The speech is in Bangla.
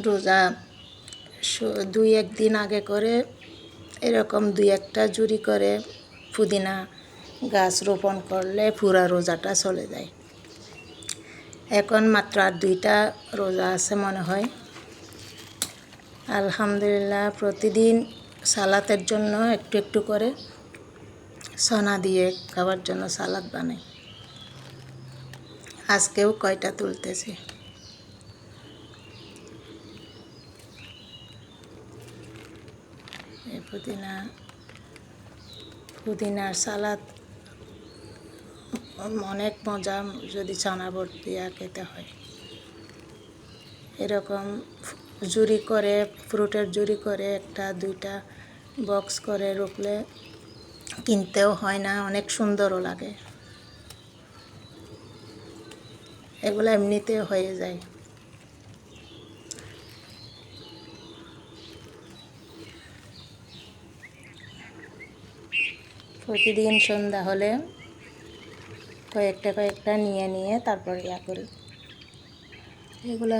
রোজা দুই একদিন আগে করে এরকম দুই একটা জুড়ি করে পুদিনা গাছ রোপণ করলে পুরা রোজাটা চলে যায়। এখন মাত্র আর 2টা রোজা আছে মনে হয়। আলহামদুলিল্লাহ, প্রতিদিন সালাতের জন্য একটু একটু করে সোনা দিয়ে খাওয়ার জন্য সালাদ বানাই। আজকেও কয়টা তুলতেছি। এই পুদিনার সালাদ অনেক মজা যদি চানা বট দিয়া খেতে হয়। এরকম জুড়ি করে ফ্রুটের জুড়ি করে 1টা 2টা বক্স করে রাখলে কিনতেও হয় না, অনেক সুন্দরও লাগে। এগুলো এমনিতেও হয়ে যায়। প্রতিদিন সন্ধ্যা হলে কয়েকটা নিয়ে তারপর করি। এগুলা